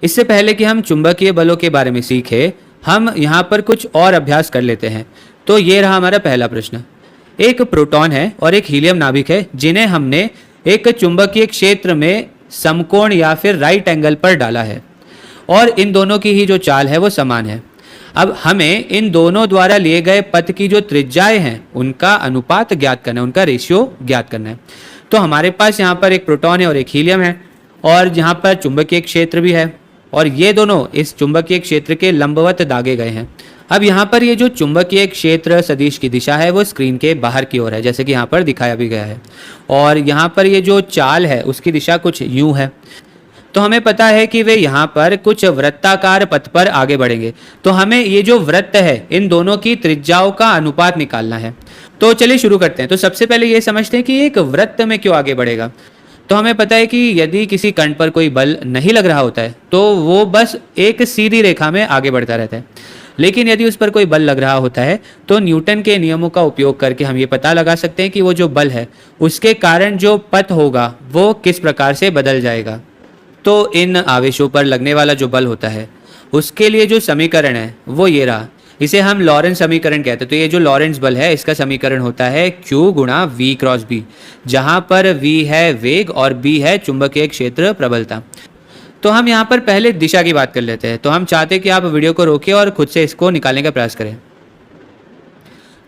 इससे पहले कि हम चुंबकीय बलों के बारे में सीखें, हम यहाँ पर कुछ और अभ्यास कर लेते हैं। तो ये रहा हमारा पहला प्रश्न। एक प्रोटॉन है और एक हीलियम नाभिक है जिन्हें हमने एक चुंबकीय क्षेत्र में समकोण या फिर राइट एंगल पर डाला है और इन दोनों की ही जो चाल है वो समान है। अब हमें इन दोनों द्वारा लिए गए पथ की जो त्रिज्याएं हैं उनका अनुपात ज्ञात करना है, उनका रेशियो ज्ञात करना है। तो हमारे पास यहाँ पर एक प्रोटॉन है और एक हीलियम है और यहाँ पर चुंबकीय क्षेत्र भी है और ये दोनों इस चुंबकीय क्षेत्र के लंबवत दागे गए हैं। अब यहाँ पर ये जो चुंबकीय क्षेत्र सदिश की दिशा है वो स्क्रीन के बाहर की ओर है, जैसे कि यहाँ पर दिखाया भी गया है। और यहाँ पर ये जो चाल है उसकी दिशा कुछ यूं है। तो हमें पता है कि वे यहाँ पर कुछ वृत्ताकार पथ पर आगे बढ़ेंगे। तो हमें ये जो वृत्त है इन दोनों की त्रिज्याओं का अनुपात निकालना है। तो चलिए शुरू करते हैं। तो सबसे पहले ये समझते हैं कि एक वृत्त में क्यों आगे बढ़ेगा। तो हमें पता है कि यदि किसी कण पर कोई बल नहीं लग रहा होता है तो वो बस एक सीधी रेखा में आगे बढ़ता रहता है, लेकिन यदि उस पर कोई बल लग रहा होता है तो न्यूटन के नियमों का उपयोग करके हम ये पता लगा सकते हैं कि वो जो बल है उसके कारण जो पथ होगा वो किस प्रकार से बदल जाएगा। तो इन आवेशों पर लगने वाला जो बल होता है उसके लिए जो समीकरण है वो ये रहा, इसे हम लॉरेंस समीकरण कहते हैं। तो ये जो लॉरेंस बल है इसका समीकरण होता है Q गुणा V क्रॉस B, जहाँ पर V है वेग और B है चुंबकीय क्षेत्र प्रबलता। तो हम यहाँ पर पहले दिशा की बात कर लेते हैं। तो हम चाहते हैं कि आप वीडियो को रोकें और खुद से इसको निकालने का प्रयास करें।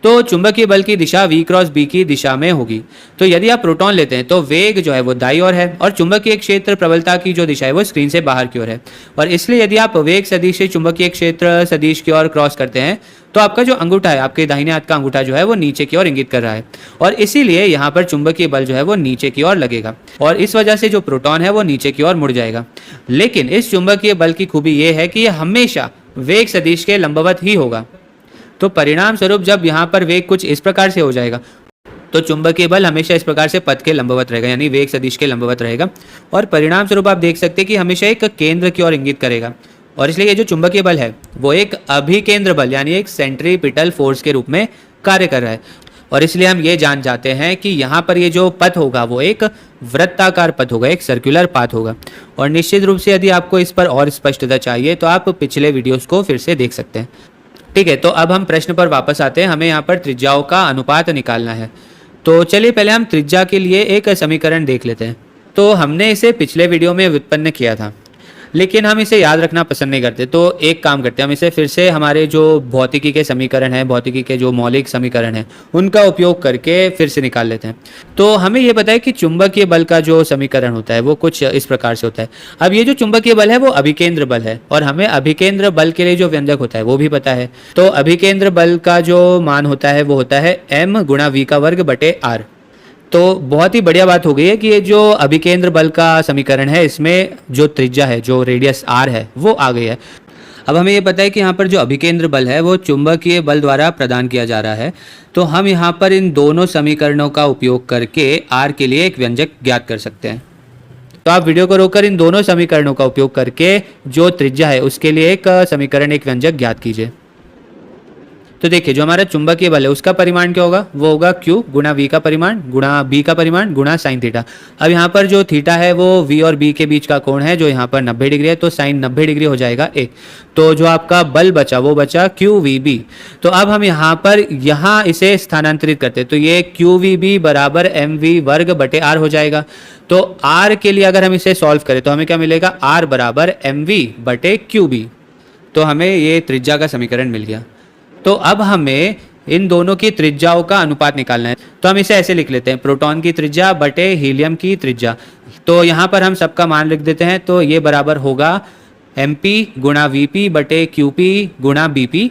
तो चुंबकीय बल की दिशा V क्रॉस B की दिशा में होगी। तो यदि आप प्रोटॉन लेते हैं तो वेग जो है वो दाईं ओर है और चुंबकीय क्षेत्र प्रबलता की जो दिशा है वो स्क्रीन से बाहर की ओर है। और इसलिए यदि आप वेग सदिश से चुंबकीय क्षेत्र सदिश की ओर क्रॉस करते हैं तो आपका जो अंगूठा है, आपके दाहिने हाथ का अंगूठा जो है वो नीचे की ओर इंगित कर रहा है और इसीलिए यहाँ पर चुंबकीय बल जो है वो नीचे की ओर लगेगा और इस वजह से जो प्रोटॉन है वो नीचे की ओर मुड़ जाएगा। लेकिन इस चुंबकीय बल की खूबी ये है कि ये हमेशा वेग सदिश के लंबवत ही होगा। तो परिणाम स्वरूप जब यहाँ पर वेग कुछ इस प्रकार से हो जाएगा तो चुंबकीय बल हमेशा इस प्रकार से पथ के लंबवत रहेगा, यानी वेग सदिश के लंबवत रहेगा और परिणाम स्वरूप आप देख सकते हैं कि हमेशा एक केंद्र की ओर इंगित करेगा। और इसलिए ये जो चुंबकीय बल है वो एक अभिकेंद्र बल यानी एक सेंट्रीपिटल फोर्स के रूप में कार्य कर रहा है। और इसलिए हम ये जान जाते हैं कि यहाँ पर ये जो पथ होगा वो एक वृत्ताकार पथ होगा, एक सर्कुलर पाथ होगा। और निश्चित रूप से यदि आपको इस पर और स्पष्टता चाहिए तो आप पिछले वीडियोस को फिर से देख सकते हैं। ठीक है, तो अब हम प्रश्न पर वापस आते हैं। हमें यहाँ पर त्रिज्याओं का अनुपात निकालना है। तो चलिए पहले हम त्रिज्या के लिए एक समीकरण देख लेते हैं। तो हमने इसे पिछले वीडियो में व्युत्पन्न किया था, लेकिन हम इसे याद रखना पसंद नहीं करते। तो एक काम करते हैं, हम इसे फिर से हमारे जो भौतिकी के समीकरण हैं, भौतिकी के जो मौलिक समीकरण हैं उनका उपयोग करके फिर से निकाल लेते हैं। तो हमें ये पता है कि चुंबकीय बल का जो समीकरण होता है वो कुछ इस प्रकार से होता है। अब ये जो चुंबकीय बल है वो अभिकेंद्र बल है और हमें अभिकेंद्र बल के लिए जो व्यंजक होता है वो भी पता है। तो अभिकेंद्र बल का जो मान होता है वो होता है m गुणा V का वर्ग बटे R। तो बहुत ही बढ़िया बात हो गई है कि ये जो अभिकेंद्र बल का समीकरण है इसमें जो त्रिज्या है, जो रेडियस r है वो आ गई है। अब हमें ये पता है कि यहाँ पर जो अभिकेंद्र बल है वो चुंबकीय बल द्वारा प्रदान किया जा रहा है। तो हम यहाँ पर इन दोनों समीकरणों का उपयोग करके r के लिए एक व्यंजक ज्ञात कर सकते हैं। तो आप वीडियो को रोककर इन दोनों समीकरणों का उपयोग करके जो त्रिज्या है उसके लिए एक समीकरण, एक व्यंजक ज्ञात कीजिए। तो देखिए जो हमारा चुंबकीय बल है उसका परिमाण क्या होगा, वो होगा Q गुणा V का परिमाण गुणा B का परिमाण गुणा साइन थीटा। अब यहाँ पर जो थीटा है वो V और B के बीच का कोण है जो यहाँ पर 90 डिग्री है, तो साइन 90 डिग्री हो जाएगा 1। तो जो आपका बल बचा वो बचा QVB। तो अब हम यहाँ इसे स्थानांतरित करते हैं तो ये QVB बराबर mv वर्ग बटे r हो जाएगा। तो r के लिए अगर हम इसे सॉल्व करें तो हमें क्या मिलेगा, r बराबर mv बटे QB। तो हमें ये त्रिज्या का समीकरण मिल गया। तो अब हमें इन दोनों की त्रिज्याओं का अनुपात निकालना है। तो हम इसे ऐसे लिख लेते हैं, प्रोटॉन की त्रिज्या बटे हीलियम की त्रिज्या। तो यहाँ पर हम सबका मान लिख देते हैं। तो ये बराबर होगा mp गुणा vp बटे qp गुणा bp।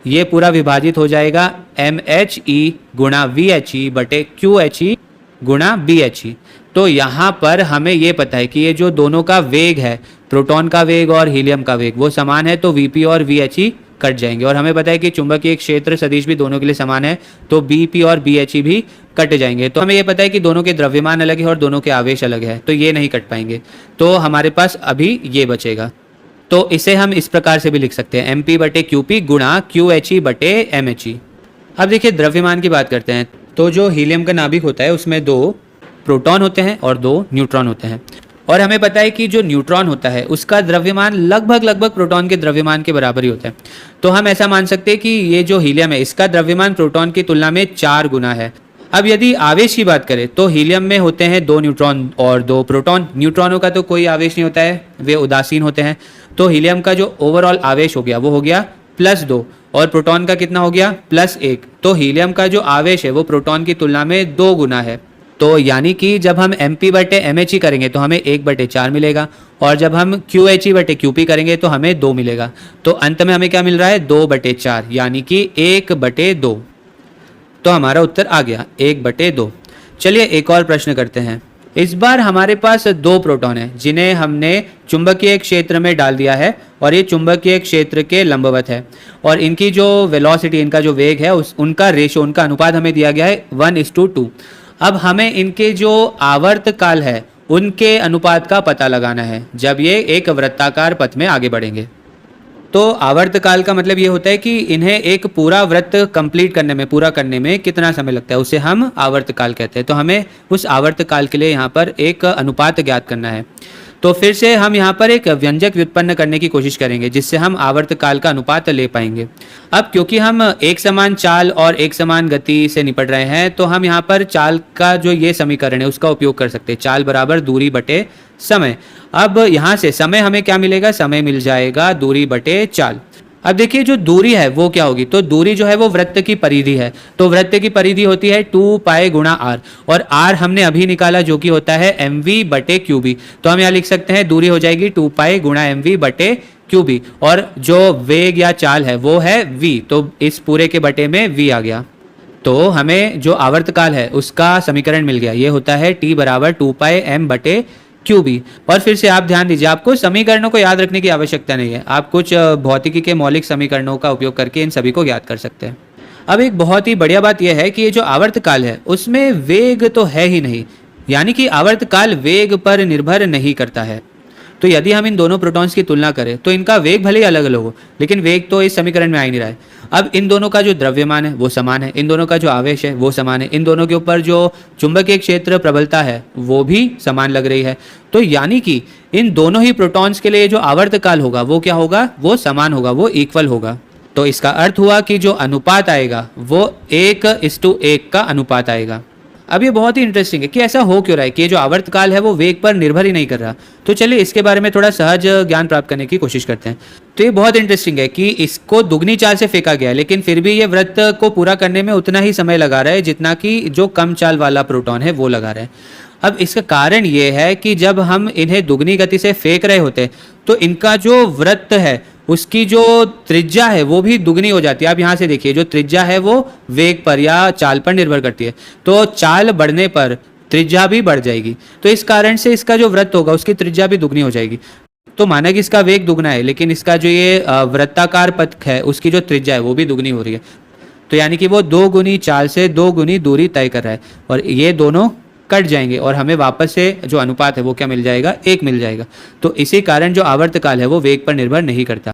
ये पूरा विभाजित हो जाएगा mhe गुणा vhe बटे qhe गुणा bhe। तो यहाँ पर हमें ये पता है कि ये जो दोनों का वेग है, प्रोटॉन का वेग और हीलियम का वेग, वो समान है। तो vp और vhe कट जाएंगे और हमें पता है कि चुंबकीय क्षेत्र सदिश भी दोनों के लिए समान है, तो BP और BHE भी कट जाएंगे। तो हमें ये पता है कि दोनों के द्रव्यमान अलग है और दोनों के आवेश अलग है, तो ये नहीं कट पाएंगे। तो हमारे पास अभी ये बचेगा। तो इसे हम इस प्रकार से भी लिख सकते हैं, MP बटे QP गुणा QHE बटे MHE। अब देखिए द्रव्यमान की बात करते हैं। तो जो हीलियम का नाभिक होता है उसमें 2 प्रोटॉन होते हैं और 2 न्यूट्रॉन होते हैं। और हमें पता है कि जो न्यूट्रॉन होता है उसका द्रव्यमान लगभग प्रोटॉन के द्रव्यमान के बराबर ही होता है। तो हम ऐसा मान सकते हैं कि ये जो हीलियम है इसका द्रव्यमान प्रोटॉन की तुलना में 4 गुना है। अब यदि आवेश की बात करें तो हीलियम में होते हैं 2 न्यूट्रॉन और 2 प्रोटॉन। न्यूट्रॉनों का तो कोई आवेश नहीं होता है, वे उदासीन होते हैं। तो हीलियम का जो ओवरऑल आवेश हो गया वो हो गया +2 और प्रोटॉन का कितना हो गया +1। तो हीलियम का जो आवेश है वो प्रोटॉन की तुलना में 2 गुना है। तो यानी कि जब हम Mp/mhe करेंगे तो हमें 1/4 मिलेगा और जब हम QHE/Qp करेंगे तो हमें 2 मिलेगा। तो अंत में हमें क्या मिल रहा है 2/4 यानी कि 1/2। तो हमारा उत्तर आ गया 1/2। चलिए एक और प्रश्न करते हैं। इस बार हमारे पास 2 प्रोटॉन हैं जिन्हें हमने चुंबकीय क्षेत्र में डाल दिया है और ये चुंबकीय क्षेत्र के लंबवत है और इनकी जो वेलोसिटी, इनका जो वेग है उनका रेशो, उनका अनुपात हमें दिया गया है 1:2। अब हमें इनके जो आवर्त काल है उनके अनुपात का पता लगाना है जब ये एक वृत्ताकार पथ में आगे बढ़ेंगे। तो आवर्त काल का मतलब ये होता है कि इन्हें एक पूरा वृत्त कंप्लीट करने में, पूरा करने में कितना समय लगता है, उसे हम आवर्त काल कहते हैं। तो हमें उस आवर्त काल के लिए यहाँ पर एक अनुपात ज्ञात करना है। तो फिर से हम यहाँ पर एक व्यंजक व्युत्पन्न करने की कोशिश करेंगे जिससे हम आवर्त काल का अनुपात ले पाएंगे। अब क्योंकि हम एक समान चाल और एक समान गति से निपट रहे हैं तो हम यहाँ पर चाल का जो ये समीकरण है उसका उपयोग कर सकते हैं, चाल बराबर दूरी बटे समय। अब यहाँ से समय हमें क्या मिलेगा, समय मिल जाएगा दूरी बटे चाल। अब देखिए जो दूरी है वो क्या होगी, तो दूरी जो है वो वृत्त की परिधि है। तो वृत्त की परिधि होती है 2π गुणा r और r हमने अभी निकाला जो कि होता है mv/qb। तो हम यहाँ लिख सकते हैं दूरी हो जाएगी 2π गुणा mv/qb और जो वेग या चाल है वो है v। तो इस पूरे के बटे में v आ गया। तो हमें जो आवर्तकाल है उसका समीकरण मिल गया, ये होता है t बराबर 2π m/qb। और फिर से आप ध्यान दीजिए, आपको समीकरणों को याद रखने की आवश्यकता नहीं है, आप कुछ भौतिकी के मौलिक समीकरणों का उपयोग करके इन सभी को ज्ञात कर सकते हैं। अब एक बहुत ही बढ़िया बात यह है कि ये जो आवर्तकाल है उसमें वेग तो है ही नहीं, यानी कि आवर्तकाल वेग पर निर्भर नहीं करता है। तो यदि हम इन दोनों प्रोटॉन्स की तुलना करें तो इनका वेग भले ही अलग अलग हो लेकिन वेग तो इस समीकरण में आ ही नहीं रहा है। अब इन दोनों का जो द्रव्यमान है वो समान है, इन दोनों का जो आवेश है वो समान है, इन दोनों के ऊपर जो चुंबकीय क्षेत्र प्रबलता है वो भी समान लग रही है। तो यानी कि इन दोनों ही प्रोटॉन्स के लिए जो आवर्तकाल होगा वो क्या होगा, वो समान होगा, वो इक्वल होगा। तो इसका अर्थ हुआ कि जो अनुपात आएगा वो 1:1 का अनुपात आएगा। अब ये बहुत ही इंटरेस्टिंग है कि ऐसा हो क्यों रहा है कि ये जो आवर्तकाल है वो वेग पर निर्भर ही नहीं कर रहा। तो चलिए इसके बारे में थोड़ा सहज ज्ञान प्राप्त करने की कोशिश करते हैं। तो ये बहुत इंटरेस्टिंग है कि इसको दुगनी चाल से फेंका गया है लेकिन फिर भी ये वृत्त को पूरा करने में उतना ही समय लगा रहा है जितना कि जो कम चाल वाला प्रोटॉन है वो लगा रहा है। अब इसका कारण ये है कि जब हम इन्हें दुगनी गति से फेंक रहे होते हैं तो इनका जो वृत्त है उसकी जो त्रिज्या है वो भी दुगनी हो जाती है। आप यहाँ से देखिए जो त्रिज्या है वो वेग पर या चाल पर निर्भर करती है, तो चाल बढ़ने पर त्रिज्या भी बढ़ जाएगी। तो इस कारण से इसका जो वृत्त होगा उसकी त्रिज्या भी दुगनी हो जाएगी। तो माना कि इसका वेग दुगना है लेकिन इसका जो ये वृत्ताकार पथ है उसकी जो त्रिज्या है वो भी दुगनी हो रही है। तो यानी कि वो 2 गुनी चाल से 2 गुनी दूरी तय कर रहा है और ये दोनों कट जाएंगे और हमें वापस से जो अनुपात है वो क्या मिल जाएगा, 1 मिल जाएगा। तो इसी कारण जो आवर्तकाल है वो वेग पर निर्भर नहीं करता।